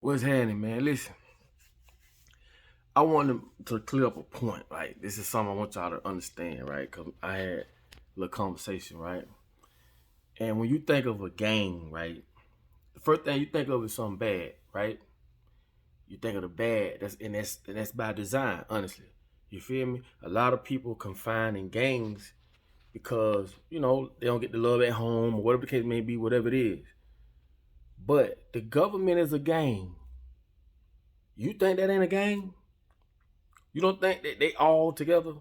What's happening, man? Listen, I wanted to clear up a point, right? This is something I want y'all to understand, right? Because I had a little conversation, right? And when you think of a gang, right, the first thing you think of is something bad, right? You think of the bad, that's by design, honestly. You feel me? A lot of people confined in gangs because, they don't get the love at home or whatever the case may be, whatever it is. But the government is a gang. You think that ain't a gang? You don't think that they all together?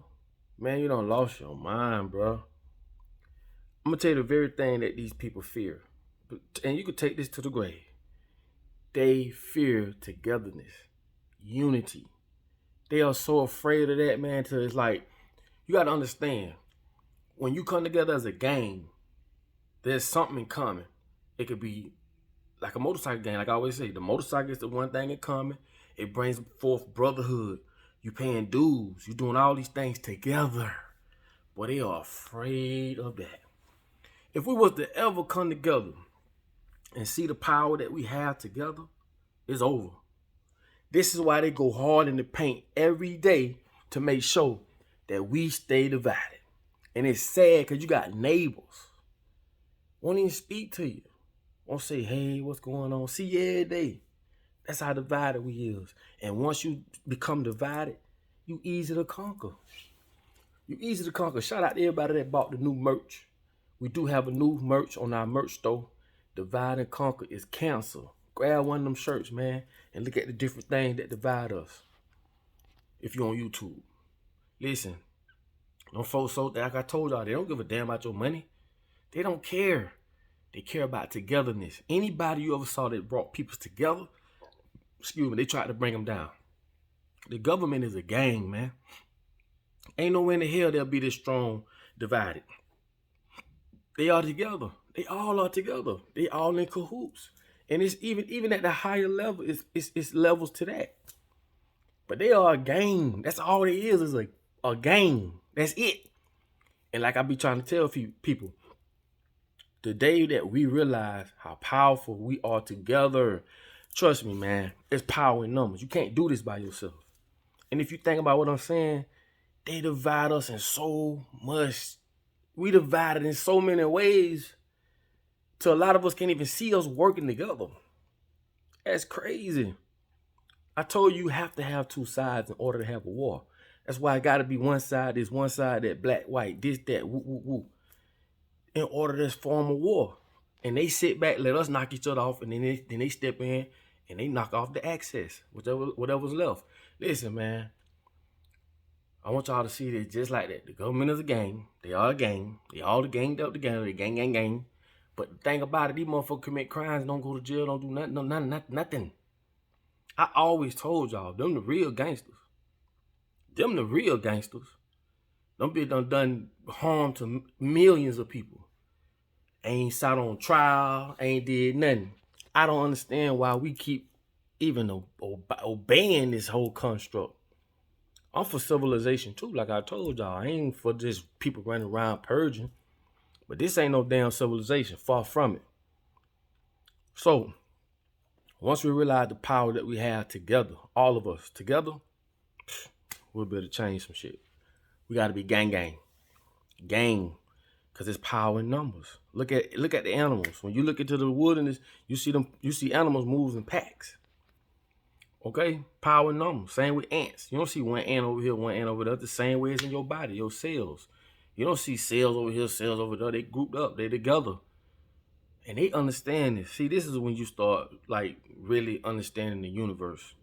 Man, you done lost your mind, bro. I'm gonna tell you the very thing that these people fear. And you could take this to the grave. They fear togetherness, unity. They are so afraid of that, man, till it's like, you gotta understand, when you come together as a gang, there's something in common. It could be like a motorcycle gang, like I always say, the motorcycle is the one thing in common. It brings forth brotherhood. You paying dues. You doing all these things together. But they are afraid of that. If we was to ever come together and see the power that we have together, it's over. This is why they go hard in the paint every day to make sure that we stay divided. And it's sad because you got neighbors won't even speak to you. Won't say, hey, what's going on? See you every day. That's how divided we is. And once you become divided, you easy to conquer. You easy to conquer. Shout out to everybody that bought the new merch. We do have a new merch on our merch store. Divide and Conquer is cancer. Grab one of them shirts, man, and look at the different things that divide us. If you're on YouTube. Listen, them folks, so like I told y'all, they don't give a damn about your money. They don't care. They care about togetherness. Anybody you ever saw that brought people together, they tried to bring them down. The government is a gang, man. Ain't no way in the hell they'll be this strong divided. They are together. They all are together. They all in cahoots. And it's even at the higher level, it's levels to that. But they are a gang. That's all it is a gang. That's it. And like I be trying to tell people, the day that we realize how powerful we are together, trust me, man, it's power in numbers. You can't do this by yourself. And if you think about what I'm saying, they divide us in so much. We divided in so many ways till a lot of us can't even see us working together. That's crazy. I told you have to have two sides in order to have a war. That's why it got to be one side, this one side, that black, white, this, that, woo, woo, woo, in order to form a war. And they sit back, let us knock each other off, and then they step in and they knock off the access, whatever's left. Listen, man, I want y'all to see this just like that. The government is a gang. They are a gang. They all ganged up together. They gang. But the thing about it, these motherfuckers commit crimes, don't go to jail, don't do nothing. I always told y'all, them the real gangsters. Them the real gangsters. Them bitch done harm to millions of people. Ain't sat on trial, ain't did nothing. I don't understand why we keep even obeying this whole construct. I'm for civilization too, like I told y'all. I ain't for just people running around purging. But this ain't no damn civilization, far from it. So, once we realize the power that we have together, all of us together, we'll be able to change some shit. We gotta be gang. Gang. Cause it's power in numbers. Look at the animals. When you look into the wilderness, you see animals move in packs. Okay? Power in numbers. Same with ants. You don't see one ant over here, one ant over there. The same way as in your body, your cells. You don't see cells over here, cells over there. They grouped up. They together. And they understand this. See, this is when you start like really understanding the universe.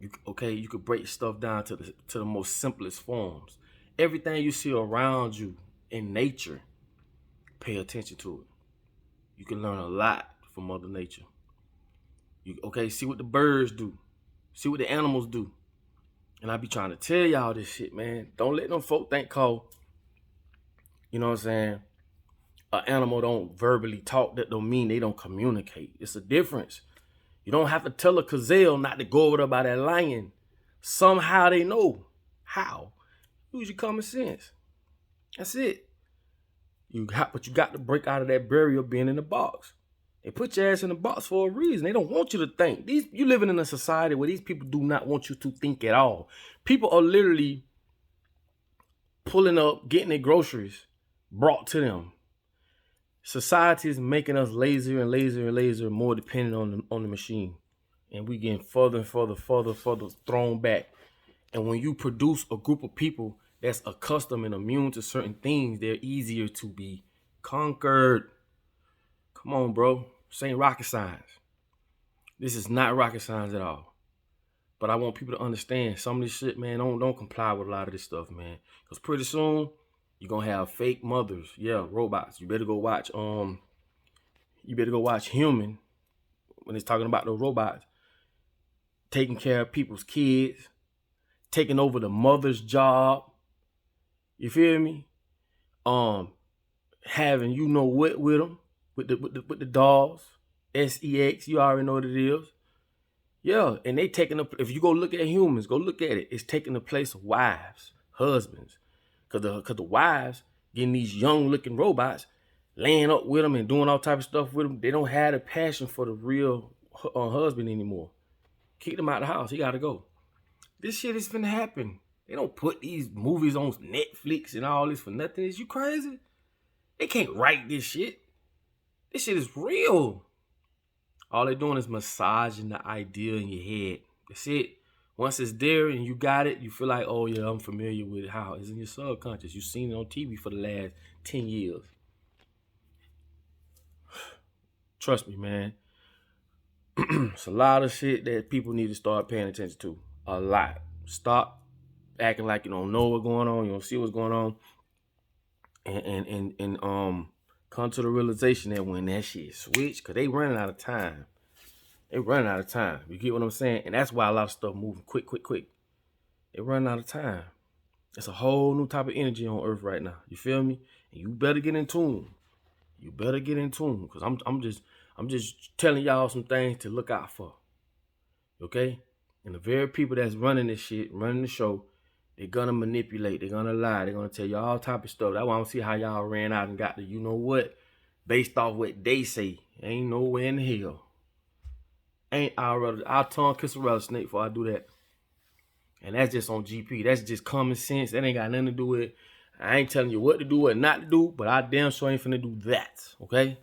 You could break stuff down to the most simplest forms. Everything you see around you in nature, pay attention to it. You can learn a lot from Mother Nature. See what the birds do. See what the animals do. And I be trying to tell y'all this shit, man. Don't let them folk think you know what I'm saying, an animal don't verbally talk, that don't mean they don't communicate. It's a difference. You don't have to tell a gazelle not to go over there by that lion. Somehow they know. How? Use your common sense. That's it. But you got to break out of that barrier being in the box. They put your ass in a box for a reason. They don't want you to think. You living in a society where these people do not want you to think at all. People are literally pulling up, getting their groceries brought to them. Society is making us lazier and lazier and lazier, more dependent on the machine. And we getting further and further thrown back. And when you produce a group of people that's accustomed and immune to certain things, they're easier to be conquered. Come on, bro. This ain't rocket science. This is not rocket science at all. But I want people to understand some of this shit, man. Don't comply with a lot of this stuff, man. Because pretty soon, you're gonna have fake mothers. Yeah, robots. You better go watch Human when it's talking about the robots taking care of people's kids, taking over the mother's job. You feel me? Having you know what with them, with the dolls, sex. You already know what it is. Yeah, and they taking up. If you go look at Humans, go look at it. It's taking the place of wives, husbands, cause the wives getting these young looking robots, laying up with them and doing all type of stuff with them. They don't have the passion for the real husband anymore. Kick them out of the house. He gotta go. This shit is finna happen. They don't put these movies on Netflix and all this for nothing. Is you crazy? They can't write this shit. This shit is real. All they're doing is massaging the idea in your head. That's it. Once it's there and you got it, you feel like, oh yeah, I'm familiar with how it's in your subconscious. You've seen it on TV for the last 10 years. Trust me, man. It's a lot of shit that people need to start paying attention to. A lot. Stop acting like you don't know what's going on. You don't see what's going on. And come to the realization that when that shit switch, because they running out of time. They running out of time. You get what I'm saying? And that's why a lot of stuff moving quick. They running out of time. It's a whole new type of energy on Earth right now. You feel me? And you better get in tune. You better get in tune. Because I'm just telling y'all some things to look out for. Okay? And the very people that's running this shit, running the show, they're gonna manipulate, they're gonna lie, they're gonna tell you all type of stuff. That's why I don't see how y'all ran out and got the you know what, based off what they say. Ain't nowhere in the hell. I'll tongue kiss a rattlesnake before I do that. And that's just on GP. That's just common sense. That ain't got nothing to do with, I ain't telling you what to do, what not to do, but I damn sure ain't finna do that. Okay?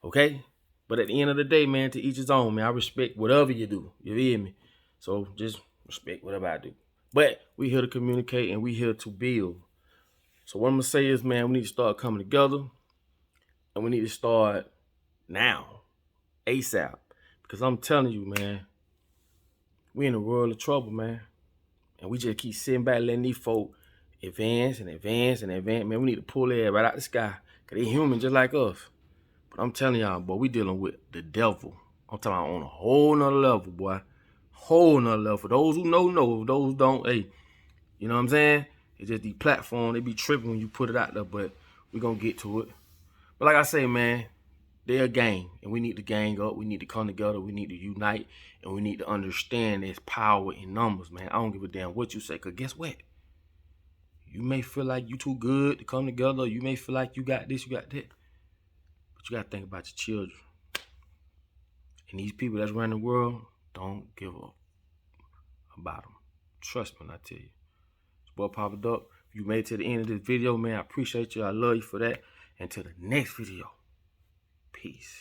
Okay? But at the end of the day, man, to each his own, man. I respect whatever you do. You hear me? So just respect whatever I do. But we here to communicate and we here to build. So what I'm going to say is, man, we need to start coming together. And we need to start now. ASAP. Because I'm telling you, man, we in a world of trouble, man. And we just keep sitting back letting these folk advance. Man, we need to pull their right out the sky. Because they human just like us. But I'm telling y'all, boy, we dealing with the devil. I'm talking about on a whole nother level, boy. Whole nother level. For those who know. Those who don't, hey, you know what I'm saying? It's just the platform. They be tripping when you put it out there, but we gonna get to it. But like I say, man, they're a gang, and we need to gang up. We need to come together. We need to unite, and we need to understand there's power in numbers, man. I don't give a damn what you say, because guess what? You may feel like you too good to come together. You may feel like you got this, you got that. But you got to think about your children. And these people that's running the world, don't give up about them. Trust me when I tell you. It's boy Papa Duck. If you made it to the end of this video, man, I appreciate you. I love you for that. And to the next video. Peace.